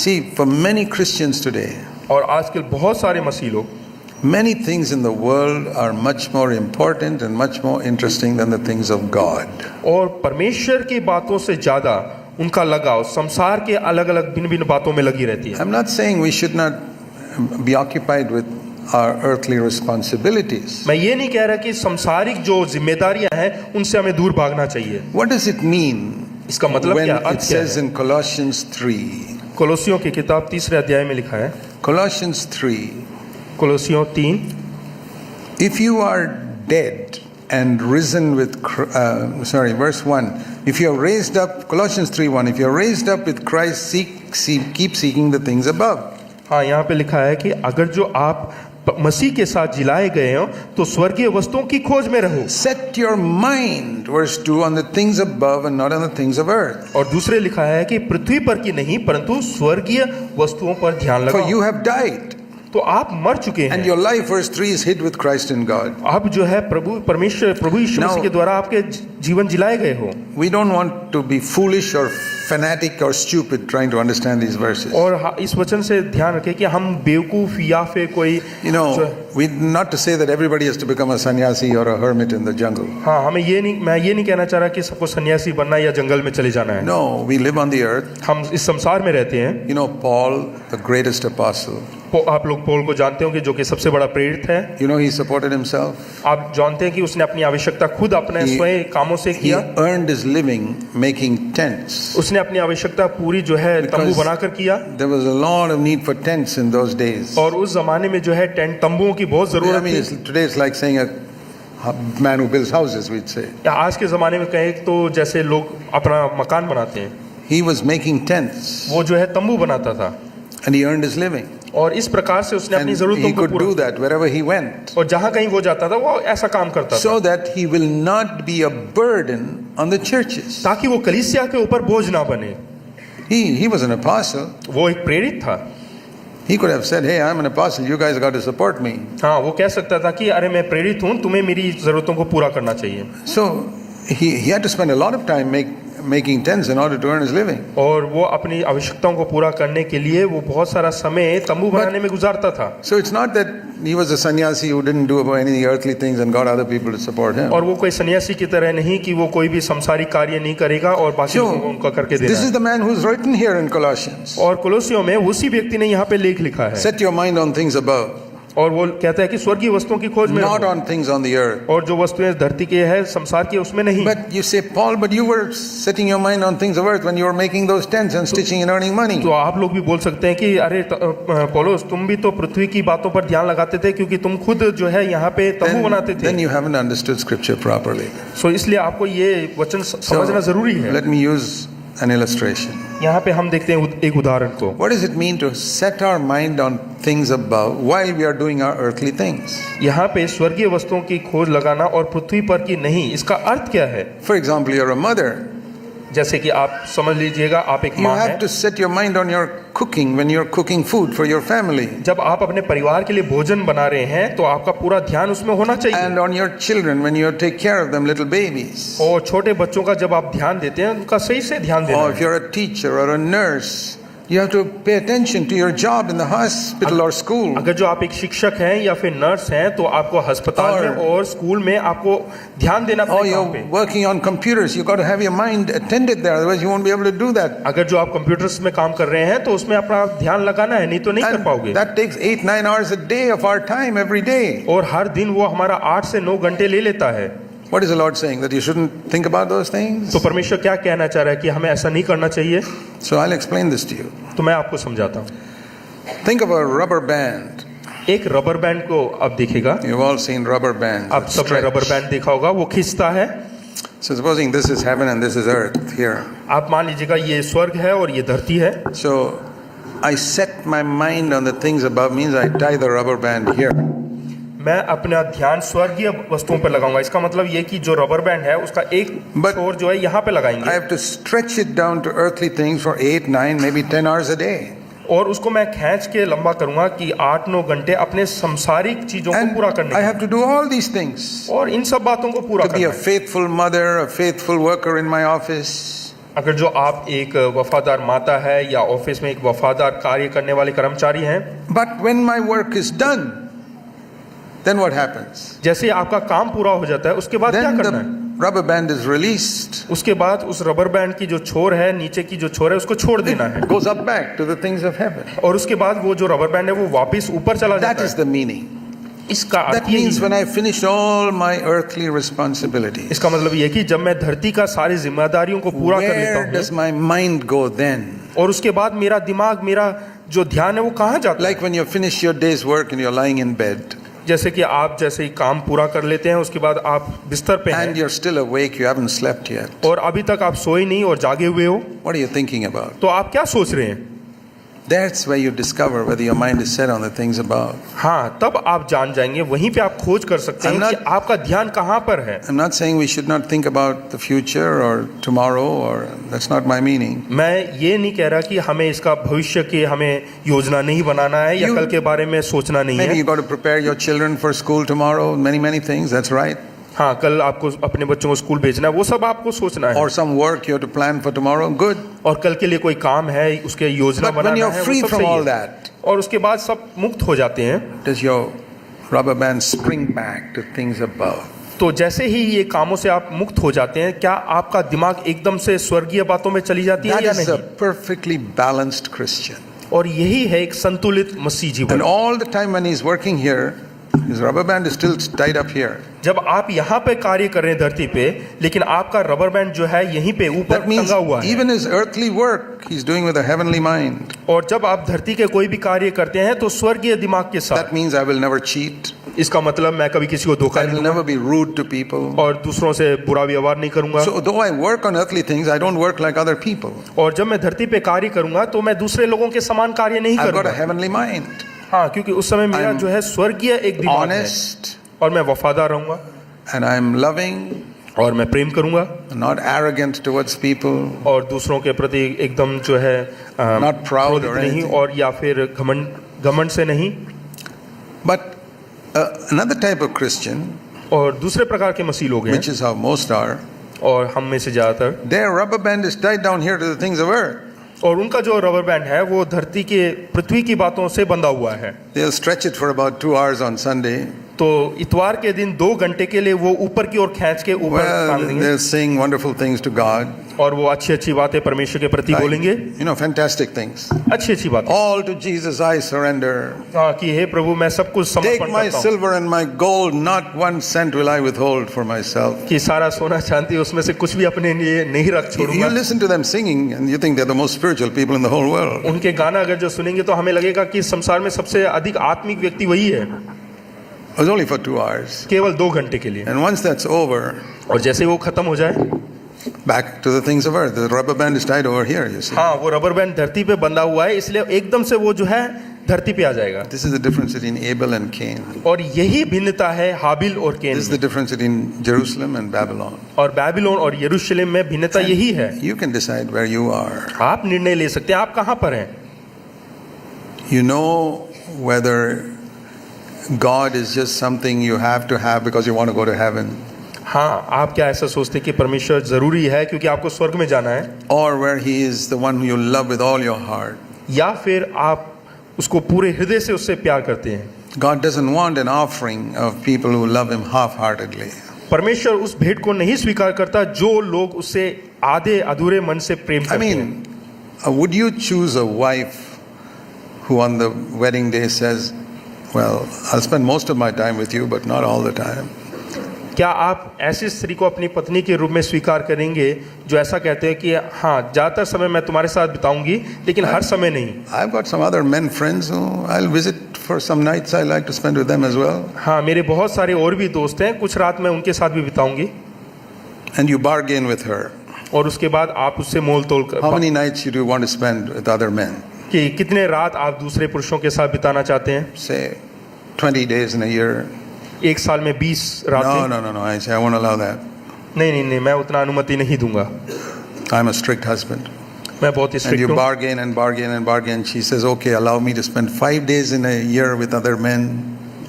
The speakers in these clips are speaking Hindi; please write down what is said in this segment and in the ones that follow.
See, for many Christians today, और आजकल बहुत सारे मसीह लोग, many things in the world are much more important and much more interesting than the things of God. और परमेश्वर की बातों से ज़्यादा उनका लगाव संसार के अलग अलग भिन्न भिन्न बातों में लगी रहती है। I'm not saying we should not be occupied with our earthly responsibilities. मैं ये नहीं कह रहा कि संसारिक जो जिम्मेदारियां हैं उनसे हमें दूर भागना चाहिए। What does it mean इसका मतलब when क्या, it अर्थ क्या says है? in Colossians 3? कोलोसियों की किताब 3 अध्याय में लिखा है, Colossians 3, कोलोसियों 3, if you are dead and risen with, verse 1, if you are raised up, Colossians 3:1, if you are raised up with Christ, keep seeking the things above. हाँ, यहाँ पे लिखा है कि अगर जो आप मसीह के साथ जिलाए गए हो तो स्वर्गीय वस्तुओं की खोज में रहो। Set your mind, verse 2, on the things above and not on the things of earth. और दूसरे लिखा है कि पृथ्वी पर की नहीं परंतु स्वर्गीय वस्तुओं पर ध्यान For लगाओ। you have died, तो आप मर चुके and हैं। your life, verse 3, is hid with Christ in God. आप जो है प्रभु यीशु मसीह के द्वारा आपके जीवन जिलाए गए हो। We don't want to be foolish or fanatic or stupid trying to understand these verses. और इस वचन से ध्यान रखें कि हम बेवकूफ या फिर कोई You know, not to say that everybody has to become a sannyasi or a hermit in the jungle. हाँ, मैं ये नहीं कहना चाह रहा कि सबको सन्यासी बनना या जंगल में चले जाना है। No, we live on the earth. हम इस संसार में रहते हैं। You know, Paul, the greatest apostle, आप लोग पौल को जानते हो कि जो कि सबसे बड़ा प्रेरित है। you know, he supported himself. आप जानते हैं कि उसने अपनी आवश्यकता खुद अपने स्वयं कामों से He किया। earned his living making tents. उसने अपनी आवश्यकता पूरी जो है तंबू बनाकर किया। There was a lot of need for tents in those days. और उस जमाने में जो है टेंट तंबुओं की बहुत I जरूरत mean, थी। today it's like saying a man who builds houses, we'd say. या आज के ज़माने में कहें तो जैसे लोग अपना मकान बनाते हैं, He was making tents वो जो है तंबू बनाता था and he earned his living. और इस प्रकार से उसने And अपनी he ज़रूरतों को could do पूरा, that wherever he went, और जहाँ कहीं वो जाता था वो ऐसा काम करता था so that he will not be a burden on the churches. ताकि वो कलीसिया के ऊपर बोझ ना बने। He was an apostle. वो एक प्रेरित था। He could have said, hey, I'm an apostle, you guys got to support me. हाँ, वो कह सकता था कि अरे मैं प्रेरित हूँ, तुम्हें मेरी ज़रूरतों को पूरा करना चाहिए। So he had to spend a lot of time making tents in order to earn his living. और वो अपनी आवश्यकताओं को पूरा करने के लिए वो बहुत सारा समय तंबू बनाने में गुजारता था। So it's not that he was a sannyasi who didn't do any earthly things and got other people to support him. और वो कोई सन्यासी की तरह नहीं कि वो कोई भी संसारिक कार्य नहीं करेगा और बाकी So, लोगों को उनका करके देना this is है। the man who's written here in Colossians. और कोलोसियों में उसी व्यक्ति ने यहाँ पे लेख लिखा है। Set your mind on things above, और वो कहता है कि स्वर्गीय वस्तुओं की खोज में not रहो। on things on the earth. और जो वस्तुएं धरती की है संसार की उसमें नहीं। But you say, Paul, but you were setting your mind on things of earth when you were making those tents and stitching and earning money. तो आप लोग भी बोल सकते हैं कि अरे पौलुस तुम भी तो पृथ्वी की बातों पर ध्यान लगाते थे क्योंकि तुम खुद जो है यहाँ पे तंबू बनाते थे। Then you haven't understood scripture properly. सो इसलिए आपको ये वचन समझना जरूरी है। Let me use an illustration. यहाँ पे हम देखते हैं एक उदाहरण को। What does it mean to set our mind on things above while we are doing our earthly things? यहाँ पे स्वर्गीय वस्तुओं की खोज लगाना और पृथ्वी पर की नहीं, इसका अर्थ क्या है? For example, you're a mother. जैसे कि आप समझ लीजिएगा आप एक You माँ have हैं। to set your mind on your cooking when you're cooking food for your family. जब आप अपने परिवार के लिए भोजन बना रहे हैं तो आपका पूरा ध्यान उसमें होना चाहिए। And on your children when you take care of them, little babies. और छोटे बच्चों का जब आप ध्यान देते हैं उनका सही से ध्यान देना Or है। if you're a teacher or a nurse, you have to pay attention to your job in the hospital or school. अगर जो आप एक शिक्षक हैं या फिर नर्स हैं तो आपको अस्पताल में और स्कूल में आपको ध्यान देना Or अपने काम you're पे। working on computers, you've got to have your mind attended there, otherwise you won't be able to do that. अगर जो आप कंप्यूटर्स में काम कर रहे हैं तो उसमें अपना ध्यान लगाना है, नहीं तो नहीं कर पाओगे। And that takes 8-9 hours a day of our time every day. और हर दिन वो हमारा 8 से 9 घंटे ले लेता है। What is the Lord saying? That you shouldn't think about those things? तो परमेश्वर क्या कहना चाह रहा है कि हमें ऐसा नहीं करना चाहिए? So I'll explain this to you. तो मैं आपको समझाता हूँ। Think of a rubber band. एक रबर बैंड को आप देखिएगा। You've all seen rubber bands. आप that सबने stretch. रबर बैंड देखा होगा, वो खींचता है। So supposing this is heaven and this is earth here. आप मान लीजिएगा ये स्वर्ग है और ये धरती है। So I set my mind on the things above means I tie the rubber band here. मैं अपना ध्यान स्वर्गीय वस्तुओं पर लगाऊंगा। इसका मतलब ये कि जो रबर बैंड है उसका एक But छोर जो है यहाँ पे I लगाएंगे have to stretch it down to earthly things for 8, 9, maybe 10 hours a day. और उसको मैं खींच के लंबा करूंगा कि 8-9 घंटे अपने संसारिक चीजों को And पूरा करने I के। have to do all these things. और इन सब बातों को पूरा To be a करना है। faithful mother, a faithful worker in my office. अगर जो आप एक वफादार माता है या ऑफिस में एक वफादार कार्य करने वाले कर्मचारी हैं, But when my work is done, then what happens? जैसे आपका काम पूरा हो जाता है उसके बाद क्या Then करना the है? rubber band is released. उसके बाद उस रबर बैंड की जो छोर है, नीचे की जो छोर है, उसको छोड़ देना है, It goes up back to the things of heaven. और उसके बाद वो जो रबर बैंड है वो वापस ऊपर चला That जाता is है। the meaning. इसका अर्थ That यही means है। when I finish all my earthly responsibilities, इसका मतलब ये कि जब मैं धरती का सारी जिम्मेदारियों को पूरा कर where लेता does हूँ my mind go then? और उसके बाद मेरा दिमाग, मेरा जो ध्यान है वो कहाँ जाता है? Like when you finish your day's work and you're lying in bed जैसे कि आप जैसे ही काम पूरा कर लेते हैं, उसके बाद आप बिस्तर पे and हैं you're still awake, you haven't slept yet. और अभी तक आप सोए नहीं और जागे हुए हो, What are you thinking about? तो आप क्या सोच रहे हैं? That's where you discover whether your mind is set on the things above. हाँ, तब आप जान जाएंगे, वहीं पे आप खोज कर सकते हैं I'm not- कि आपका ध्यान कहाँ पर है। I'm not saying we should not think about the future or tomorrow, or that's not my meaning. मैं ये नहीं कह रहा कि हमें इसका भविष्य की हमें योजना नहीं बनाना है या You- कल के बारे में सोचना नहीं Maybe है। you got to prepare your children for school tomorrow, many things, that's right. हाँ, कल आपको अपने बच्चों को स्कूल भेजना है, वो सब आपको सोचना है। Or some work you have to plan for tomorrow, good. और कल के लिए कोई काम है, उसके योजना But when बनाना you're है, free वो सब from सही all है। that, और उसके बाद सब मुक्त हो जाते हैं, does your rubber band spring back to things above? तो जैसे ही ये कामों से आप मुक्त हो जाते हैं, क्या आपका दिमाग एकदम से स्वर्गीय बातों में चली जाती है That या is a नहीं? perfectly balanced Christian. और यही है एक संतुलित मसीह And जीवन। all the time when he's working here, his rubber band is still tied up here. जब आप यहाँ पे कार्य कर रहे हैं धरती पे, लेकिन आपका रबर बैंड जो है यहीं पे ऊपर That means टंगा हुआ है, even his earthly work, he's doing with a heavenly mind. और जब आप धरती के कोई भी कार्य करते हैं तो स्वर्गीय दिमाग के साथ। That means I will never cheat. इसका मतलब मैं कभी किसी को धोखा I नहीं will दूंगा never be rude to people. और दूसरों से बुरा व्यवहार नहीं करूंगा। So though I work on earthly things, I don't work like other people. और जब मैं धरती पे कार्य करूंगा तो मैं दूसरे लोगों के समान कार्य नहीं I've got a करूंगा। heavenly mind. हाँ, क्योंकि उस समय मेरा I'm जो है स्वर्गीय एक दिमाग है Honest, और मैं वफादार रहूंगा and I'm loving, और मैं प्रेम करूंगा not arrogant towards people, और दूसरों के प्रति एकदम जो है Not proud क्रोधित or नहीं anything. और या फिर घमंड से नहीं। but another type of Christian, और दूसरे प्रकार के मसीह लोग हैं which is how most are, और हम में से ज्यादातर, their rubber band is tied down here to the things of earth. और उनका जो रबर बैंड है वो धरती के पृथ्वी की बातों से बंधा हुआ है। They'll stretch it for about 2 hours on Sunday. तो इतवार के दिन 2 घंटे के लिए वो ऊपर की ओर खींच के ऊपर टांग Well, देंगे they'll sing wonderful things to God. और वो अच्छी अच्छी बातें परमेश्वर के प्रति बोलेंगे, You know, fantastic things. अच्छी अच्छी बातें। All to Jesus I surrender. हाँ, कि हे प्रभु मैं सब कुछ Take समर्पण my करता हूँ, silver and my gold, not 1 cent will I withhold for myself. कि सारा सोना चांदी उसमें से कुछ भी अपने लिए नहीं रख You छोड़ूंगा। listen to them singing and you think they're the most spiritual people in the whole world. उनके गाना अगर जो सुनेंगे तो हमें लगेगा कि संसार में सबसे अधिक आत्मिक व्यक्ति वही है, It was only for 2 hours. केवल 2 घंटे के लिए। And once that's over, और जैसे वो खत्म हो जाए, back to the things of earth. The rubber band is tied over here, you see. हाँ, वो रबर बैंड धरती पे बंधा हुआ है, इसलिए एकदम से वो जो है धरती पे आ जाएगा। This is the difference between Abel and Cain. और यही भिन्नता है हाबिल और केन This is में। the difference between Jerusalem and Babylon. और बेबीलोन और यरूशलेम में भिन्नता यही है। You can decide where you are. आप निर्णय ले सकते हैं आप कहाँ पर हैं। You know whether God is just something you have to have because you want to go to heaven, हाँ, आप क्या ऐसा सोचते हैं कि परमेश्वर जरूरी है क्योंकि आपको स्वर्ग में जाना है, or where He is the one who you love with all your heart. या फिर आप उसको पूरे हृदय से उससे प्यार करते हैं। God doesn't want an offering of people who love Him half-heartedly. परमेश्वर उस भेंट को नहीं स्वीकार करता जो लोग उससे आधे अधूरे मन से प्रेम I करते हैं। mean, would you choose a wife who on the wedding day says, well, I'll spend most of my time with you, but not all the time? क्या आप ऐसी स्त्री को अपनी पत्नी के रूप में स्वीकार करेंगे जो ऐसा कहते हैं कि हाँ, ज़्यादातर समय मैं तुम्हारे साथ बिताऊंगी लेकिन हर समय नहीं। I've got some other men friends who I'll visit for some nights I like to spend with them as well. हाँ, मेरे बहुत सारे और भी दोस्त हैं, कुछ रात मैं उनके साथ भी बिताऊंगी। And you bargain with her. और उसके बाद आप उससे मोल तोल How many nights you do want to spend with other men? कि कितने रात आप दूसरे पुरुषों के साथ बिताना चाहते हैं। Say 20 days in a year. एक साल में 20 No, रातें। no. I say I won't allow that. नहीं, मैं उतना अनुमति नहीं दूंगा। I'm a strict husband. मैं बहुत ही And स्ट्रिक्ट you हूँ। bargain and bargain and bargain. She says, okay, allow me to spend 5 days in a year with other men.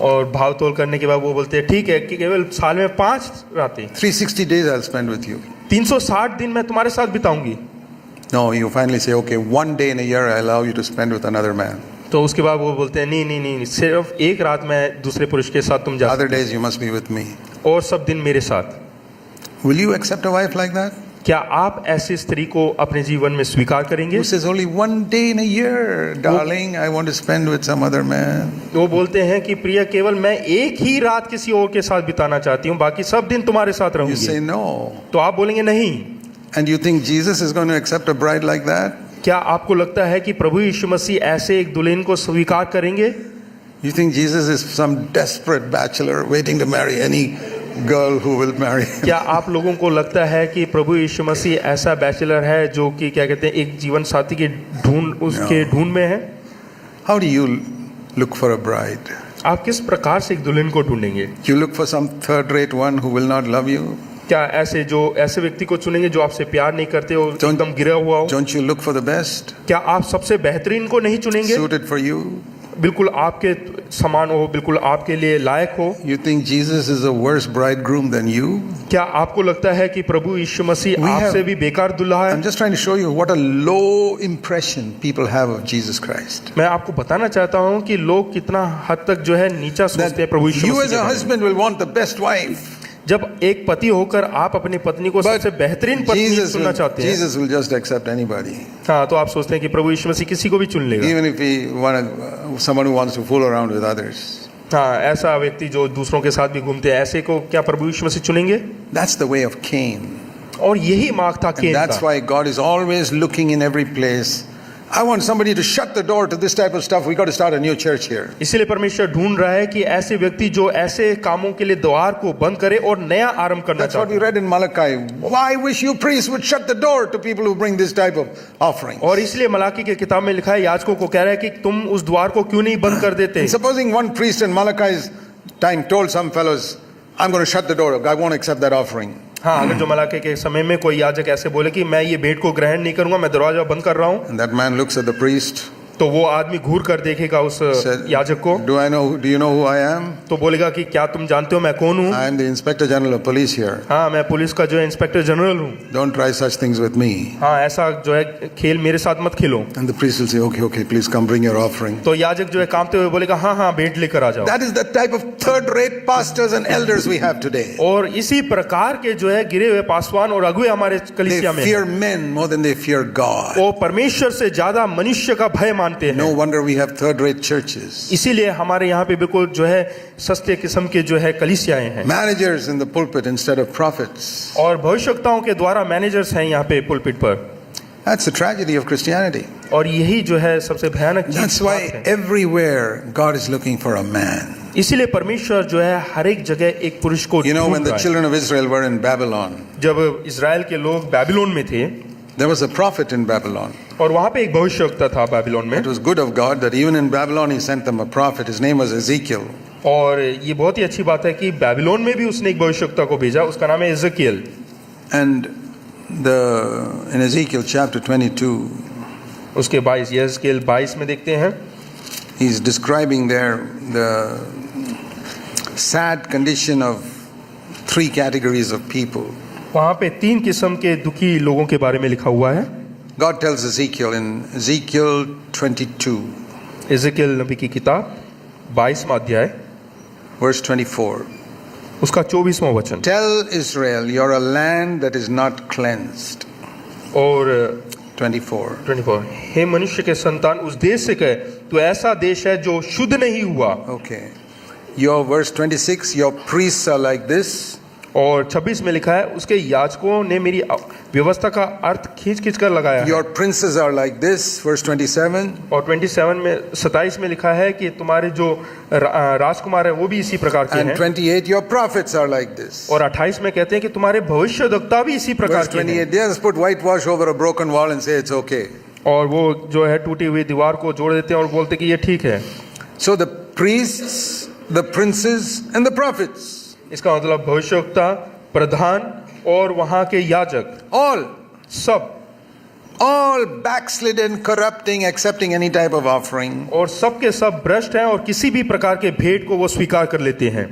और भाव तोल करने के बाद वो बोलते हैं ठीक है कि केवल साल में 5 रातें, 360 days I'll spend with you. 360 दिन मैं तुम्हारे साथ बिताऊंगी। No, you finally say, okay, one day in a year I allow you to spend with another man. तो उसके बाद वो बोलते हैं नहीं नहीं नहीं, सिर्फ एक रात मैं दूसरे पुरुष के साथ तुम जा Other days you must be with me. और सब दिन मेरे साथ। Will you accept a wife like that? क्या आप ऐसी स्त्री को अपने जीवन में स्वीकार करेंगे? Who says only one day in a year, darling, I want to spend with some other man. वो बोलते हैं कि प्रिय केवल मैं एक ही रात किसी और के साथ बिताना चाहती हूँ, बाकी सब दिन तुम्हारे साथ You say रहूंगी। no. तो आप बोलेंगे नहीं। And you think Jesus is going to accept a bride like that? क्या आपको लगता है कि प्रभु यीशु मसीह ऐसे एक दुल्हन को स्वीकार करेंगे? You think Jesus is some desperate bachelor waiting to marry any girl who will marry him? क्या आप लोगों को लगता है कि प्रभु यीशु मसीह ऐसा बैचलर है जो कि क्या कहते हैं एक जीवन साथी के उसके ढूंढ में है? How do you look for a bride? आप किस प्रकार से एक दुल्हन को ढूंढेंगे? You look for some third-rate one who will not love you? क्या ऐसे व्यक्ति को चुनेंगे जो आपसे प्यार नहीं करते हो, एकदम गिरा हुआ हो? Don't you look for the best, क्या आप सबसे बेहतरीन को नहीं चुनेंगे? suited for you? बिल्कुल आपके समान हो, बिल्कुल आपके लिए लायक हो? You think Jesus is a worse bridegroom than you? क्या आपको लगता है कि प्रभु यीशु मसीह We have- आपसे भी बेकार दुल्हा है? I'm just trying to show you what a low impression people have of Jesus Christ. मैं आपको बताना चाहता हूँ कि लोग कितना हद तक जो है नीचा That सोचते हैं प्रभु यीशु you मसीह as के a बारे में। husband will want the best wife. जब एक पति होकर आप अपनी पत्नी को But सबसे बेहतरीन पत्नी Jesus चुनना चाहते हैं, Jesus will just accept anybody. हाँ, तो आप सोचते हैं कि प्रभु यीशु मसीह किसी को भी चुन लेगा। Even if someone who wants to fool around with others. हाँ, ऐसा व्यक्ति जो दूसरों के साथ भी घूमते हैं, ऐसे को क्या प्रभु यीशु मसीह चुनेंगे? That's the way of Cain. और यही मार्ग था And केन that's का। why God is always looking in every place. I want somebody to shut the door to this type of stuff. We got to start a new church here. इसीलिए परमेश्वर ढूंढ रहा है कि ऐसे व्यक्ति जो ऐसे कामों के लिए द्वार को बंद करे और नया आरंभ करना That's what चाहते we read in Malachi. Why wish you priests would shut the door to people who bring this type of offering? हैं। और इसलिए मलाकी के किताब में लिखा है, याजकों को कह रहा है कि तुम उस द्वार को क्यों नहीं बंद कर देते? And supposing one priest in Malachi's time told some fellows, I'm going to shut the door. I won't accept that offering. हाँ, अगर जो मलाकी के समय में कोई याजक ऐसे बोले कि मैं ये भेंट को ग्रहण नहीं करूंगा, मैं दरवाजा बंद कर रहा हूँ, And that man looks at the priest, तो वो आदमी घूर कर देखेगा उस said, याजक को, do you know who I am? तो बोलेगा कि क्या तुम जानते हो मैं कौन हूँ? I am the Inspector General of Police here. हाँ, मैं पुलिस का जो है इंस्पेक्टर जनरल हूँ। Don't try such things with me. हाँ, ऐसा जो है खेल मेरे साथ मत खेलो। And the priest will say, okay, please come bring your offering. तो याजक जो है कांपते हुए बोलेगा, हाँ हाँ भेंट लेकर आ जाओ। That is the type of third-rate pastors and elders we have today. और इसी प्रकार के जो है गिरे हुए पासवान और अगुए हमारे They कलीसिया में fear हैं। men more than they fear God. वो परमेश्वर से ज्यादा मनुष्य का भय मानते No हैं। wonder we have third-rate churches. इसीलिए हमारे यहाँ पे बिल्कुल जो है सस्ते किस्म के जो है कलीसियाएं हैं Managers in the pulpit instead of prophets. और भविष्यवक्ताओं के द्वारा मैनेजर्स हैं यहाँ पे पुलपिट पर। That's the tragedy of Christianity. और यही जो है सबसे भयानक That's चीज why है। everywhere God is looking for a man. इसीलिए परमेश्वर जो है हर एक जगह एक पुरुष को You know, when ढूंढ the रहा है। children of Israel were in Babylon, जब इज़राइल के लोग बैबिलोन में थे there was a prophet in Babylon. और वहाँ पे एक भविष्यवक्ता था बैबिलोन में, It was good of God that even in Babylon he sent them a prophet. His name was Ezekiel. और ये बहुत ही अच्छी बात है कि बैबिलोन में भी उसने एक भविष्यवक्ता को भेजा, उसका नाम है इज़कियल। And in Ezekiel chapter 22, उसके 22 यहेजकेल 22 में देखते हैं, he's describing there the sad condition of three categories of people. वहाँ पे 3 किस्म के दुखी लोगों के बारे में लिखा हुआ है। God tells Ezekiel in Ezekiel 22, इज़कियल नबी की किताब 22वां अध्याय verse 24. उसका 24वां वचन, Tell Israel, you're a land that is not cleansed. और 24. 24, हे मनुष्य के संतान उस देश से कहे तो ऐसा देश है जो शुद्ध नहीं हुआ। Okay. Your verse 26, your priests are like this. और 26 में लिखा है, उसके याजकों ने मेरी व्यवस्था का अर्थ खींच कर लगाया है। Your princes are like this. Verse 27. और 27 में लिखा है कि तुम्हारे जो राजकुमार है वो भी इसी प्रकार के And हैं। 28, your prophets are like this. और 28 में कहते हैं कि तुम्हारे भविष्यद्वक्ता भी इसी प्रकार Verse के हैं। 28, they just put whitewash over a broken wall and say it's okay. और वो जो है टूटी हुई दीवार को जोड़ देते हैं और बोलते हैं कि ये ठीक है। So the priests, the princes, and the prophets, इसका मतलब भविष्यवक्ता, प्रधान और वहाँ के याजक all backslidden, corrupting, accepting any type of offering. और सब के सब भ्रष्ट हैं और किसी भी प्रकार के भेंट को वो स्वीकार कर लेते हैं।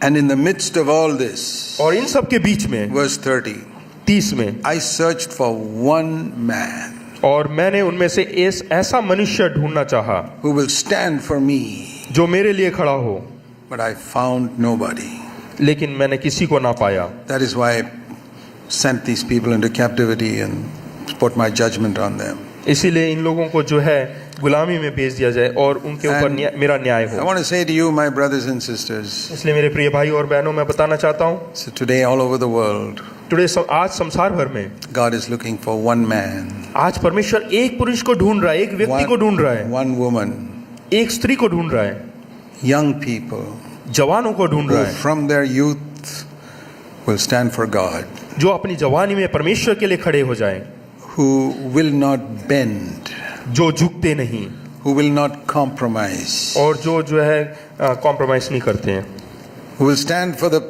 And in the midst of all this, और इन सब के बीच में verse 30, 30 में, I searched for one man और मैंने उनमें से ऐसा मनुष्य ढूंढना चाहा who will stand for me, जो मेरे लिए खड़ा हो, but I found nobody. लेकिन मैंने किसी को ना पाया। That is why I sent these people into captivity and put my judgment on them. इसीलिए इन लोगों को जो है गुलामी में भेज दिया जाए और उनके ऊपर And मेरा न्याय I हो। want to say to you, my brothers and sisters, इसलिए मेरे प्रिय भाई और बहनों, मैं बताना चाहता हूँ, so today all over the world, आज संसार भर में God is looking for one man, आज परमेश्वर एक पुरुष को ढूंढ रहा है, एक व्यक्ति को ढूंढ रहा है, one woman, एक स्त्री को ढूंढ रहा है, young people जवानों को ढूंढ who रहा है, from their youth will stand for God, जो अपनी जवानी में परमेश्वर के लिए खड़े हो जाएं, who will not bend, जो झुकते नहीं who will not compromise, और जो है कॉम्प्रोमाइज नहीं करते हैं, who will stand for the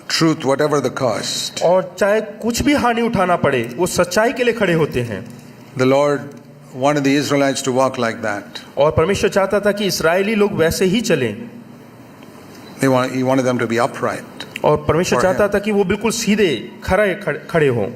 truth whatever the cost. और चाहे कुछ भी हानि उठाना पड़े वो सच्चाई के लिए खड़े होते हैं। The Lord wanted the Israelites to walk like that. और परमेश्वर चाहता था कि इस्राएली लोग वैसे ही चलें, He wanted them to be upright. और परमेश्वर चाहता था कि वो बिल्कुल सीधे खड़े हों।